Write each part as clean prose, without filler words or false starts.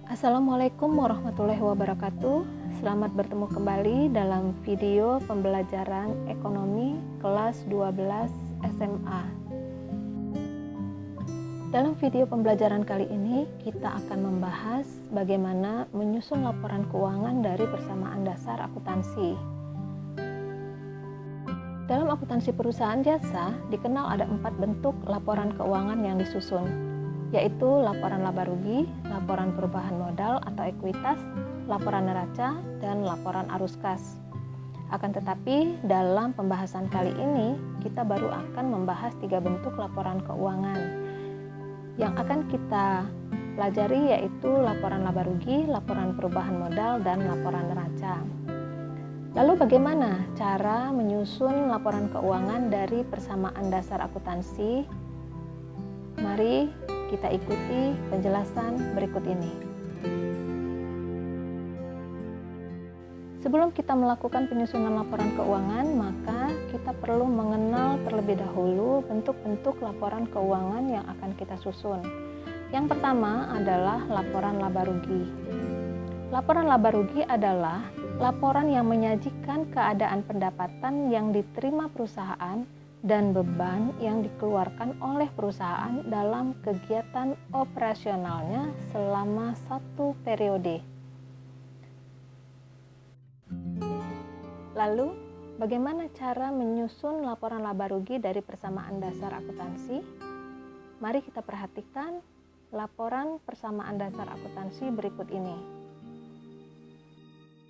Assalamualaikum warahmatullahi wabarakatuh. Selamat bertemu kembali dalam video pembelajaran ekonomi kelas 12 SMA. Dalam video pembelajaran kali ini, kita akan membahas bagaimana menyusun laporan keuangan dari persamaan dasar akuntansi. Dalam akuntansi perusahaan jasa, dikenal ada 4 bentuk laporan keuangan yang disusun, yaitu laporan laba rugi, laporan perubahan modal atau ekuitas, laporan neraca, dan laporan arus kas. Akan tetapi, dalam pembahasan kali ini, kita baru akan membahas 3 bentuk laporan keuangan. Yang akan kita pelajari yaitu laporan laba rugi, laporan perubahan modal, dan laporan neraca. Lalu bagaimana cara menyusun laporan keuangan dari persamaan dasar akuntansi? Mari kita ikuti penjelasan berikut ini. Sebelum kita melakukan penyusunan laporan keuangan, maka kita perlu mengenal terlebih dahulu bentuk-bentuk laporan keuangan yang akan kita susun. Yang pertama adalah laporan laba rugi. Laporan laba rugi adalah laporan yang menyajikan keadaan pendapatan yang diterima perusahaan dan beban yang dikeluarkan oleh perusahaan dalam kegiatan operasionalnya selama satu periode. Lalu, bagaimana cara menyusun laporan laba rugi dari persamaan dasar akuntansi? Mari kita perhatikan laporan persamaan dasar akuntansi berikut ini.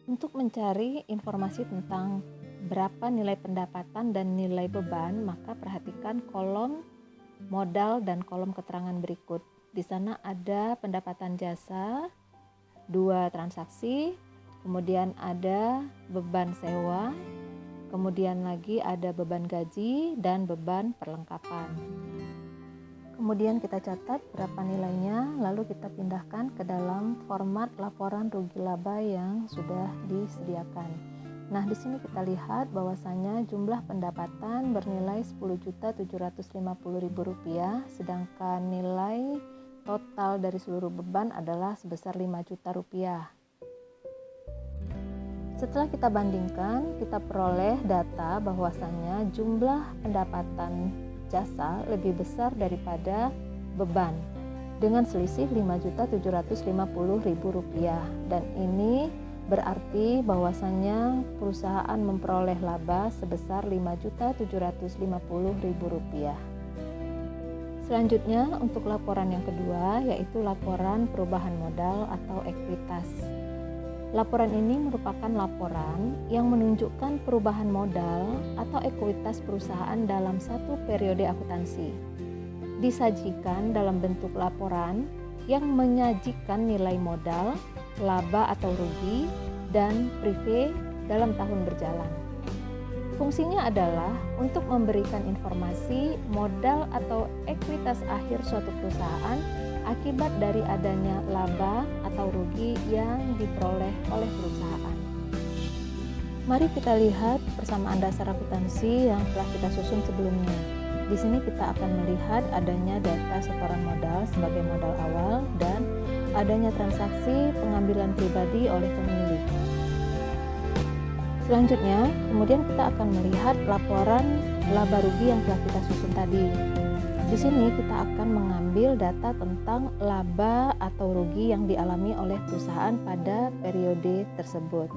Untuk mencari informasi tentang berapa nilai pendapatan dan nilai beban, maka perhatikan kolom modal dan kolom keterangan berikut. Di sana ada pendapatan jasa, 2 transaksi, kemudian ada beban sewa, kemudian lagi ada beban gaji dan beban perlengkapan. Kemudian kita catat berapa nilainya, lalu kita pindahkan ke dalam format laporan rugi laba yang sudah disediakan. Nah, di sini kita lihat bahwasanya jumlah pendapatan bernilai Rp10.750.000, sedangkan nilai total dari seluruh beban adalah sebesar Rp5.000.000. Setelah kita bandingkan, kita peroleh data bahwasanya jumlah pendapatan jasa lebih besar daripada beban dengan selisih Rp5.750.000, dan ini berarti bahwasannya perusahaan memperoleh laba sebesar Rp5.750.000. Selanjutnya untuk laporan yang kedua yaitu laporan perubahan modal atau ekuitas. Laporan ini merupakan laporan yang menunjukkan perubahan modal atau ekuitas perusahaan dalam satu periode akuntansi. Disajikan dalam bentuk laporan yang menyajikan nilai modal, laba atau rugi, dan prive dalam tahun berjalan. Fungsinya adalah untuk memberikan informasi modal atau ekuitas akhir suatu perusahaan akibat dari adanya laba atau rugi yang diperoleh oleh perusahaan. Mari kita lihat persamaan dasar akuntansi yang telah kita susun sebelumnya. Di sini kita akan melihat adanya data setoran modal sebagai modal awal dan adanya transaksi pengambilan pribadi oleh pemilik. Selanjutnya, kemudian kita akan melihat laporan laba rugi yang telah kita susun tadi. Di sini kita akan mengambil data tentang laba atau rugi yang dialami oleh perusahaan pada periode tersebut.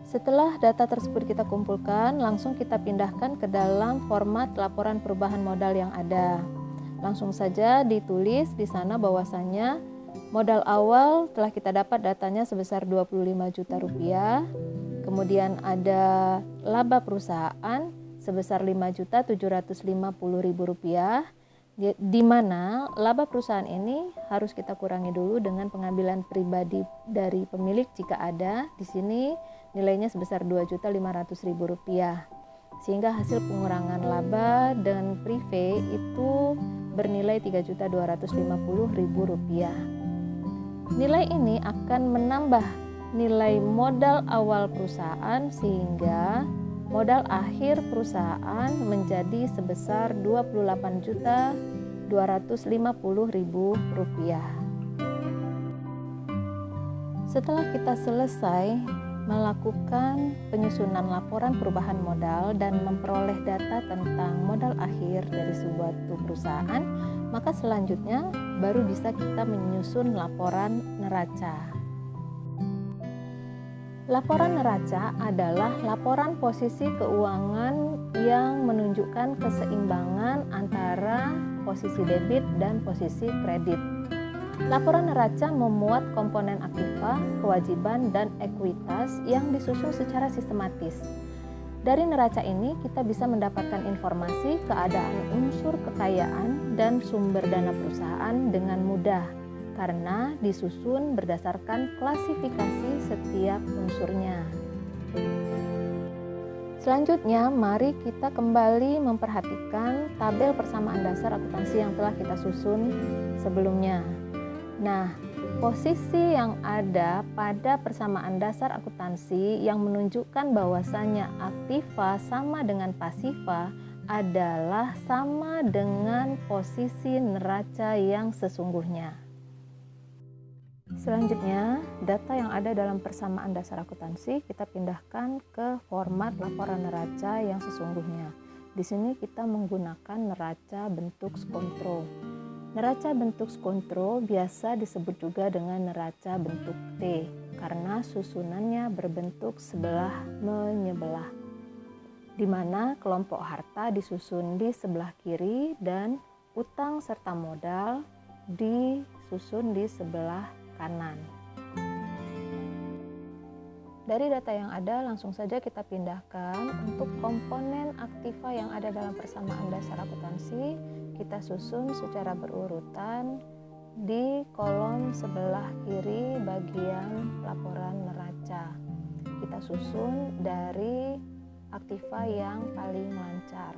Setelah data tersebut kita kumpulkan, langsung kita pindahkan ke dalam format laporan perubahan modal yang ada. Langsung saja ditulis di sana bahwasannya modal awal telah kita dapat datanya sebesar Rp25 juta. Kemudian ada laba perusahaan sebesar Rp5.750.000, di mana laba perusahaan ini harus kita kurangi dulu dengan pengambilan pribadi dari pemilik jika ada. Di sini nilainya sebesar Rp2.500.000, sehingga hasil pengurangan laba dan prive itu bernilai Rp3.250.000. Nilai ini akan menambah nilai modal awal perusahaan sehingga modal akhir perusahaan menjadi sebesar Rp28.250.000. Setelah kita selesai melakukan penyusunan laporan perubahan modal dan memperoleh data tentang modal akhir dari suatu perusahaan, maka selanjutnya baru bisa kita menyusun laporan neraca. Laporan neraca adalah laporan posisi keuangan yang menunjukkan keseimbangan antara posisi debit dan posisi kredit. Laporan neraca memuat komponen aktiva, kewajiban, dan ekuitas yang disusun secara sistematis. Dari neraca ini kita bisa mendapatkan informasi keadaan unsur kekayaan dan sumber dana perusahaan dengan mudah karena disusun berdasarkan klasifikasi setiap unsurnya. Selanjutnya, mari kita kembali memperhatikan tabel persamaan dasar akuntansi yang telah kita susun sebelumnya. Nah, posisi yang ada pada persamaan dasar akuntansi yang menunjukkan bahwasanya aktiva sama dengan pasiva adalah sama dengan posisi neraca yang sesungguhnya. Selanjutnya, data yang ada dalam persamaan dasar akuntansi kita pindahkan ke format laporan neraca yang sesungguhnya. Di sini kita menggunakan neraca bentuk skontro. Neraca bentuk skontro biasa disebut juga dengan neraca bentuk T karena susunannya berbentuk sebelah menyebelah, di mana kelompok harta disusun di sebelah kiri dan utang serta modal disusun di sebelah kanan. Dari data yang ada, langsung saja kita pindahkan untuk komponen aktiva yang ada dalam persamaan dasar akuntansi. Kita susun secara berurutan di kolom sebelah kiri bagian laporan neraca. Kita susun dari aktiva yang paling lancar.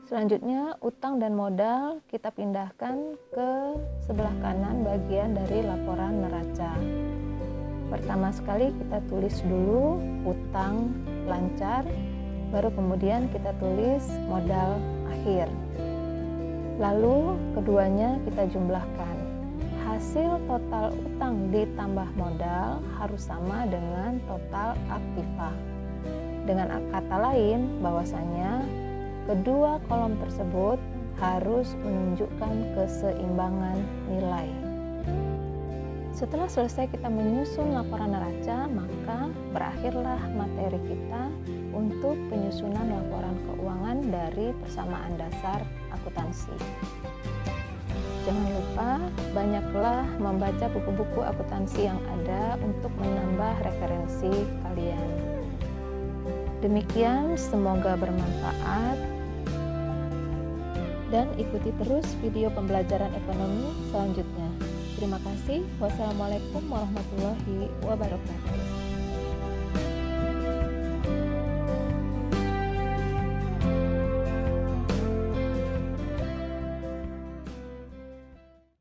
Selanjutnya, utang dan modal kita pindahkan ke sebelah kanan bagian dari laporan neraca. Pertama sekali kita tulis dulu utang lancar, baru kemudian kita tulis modal akhir. Lalu keduanya kita jumlahkan. Hasil total utang ditambah modal harus sama dengan total aktiva. Dengan kata lain, bahwasanya kedua kolom tersebut harus menunjukkan keseimbangan nilai. Setelah selesai kita menyusun laporan neraca, maka berakhirlah materi kita untuk penyusunan laporan keuangan dari persamaan dasar akuntansi. Jangan lupa banyaklah membaca buku-buku akuntansi yang ada untuk menambah referensi kalian. Demikian, semoga bermanfaat dan ikuti terus video pembelajaran ekonomi selanjutnya. Terima kasih. Wassalamualaikum warahmatullahi wabarakatuh.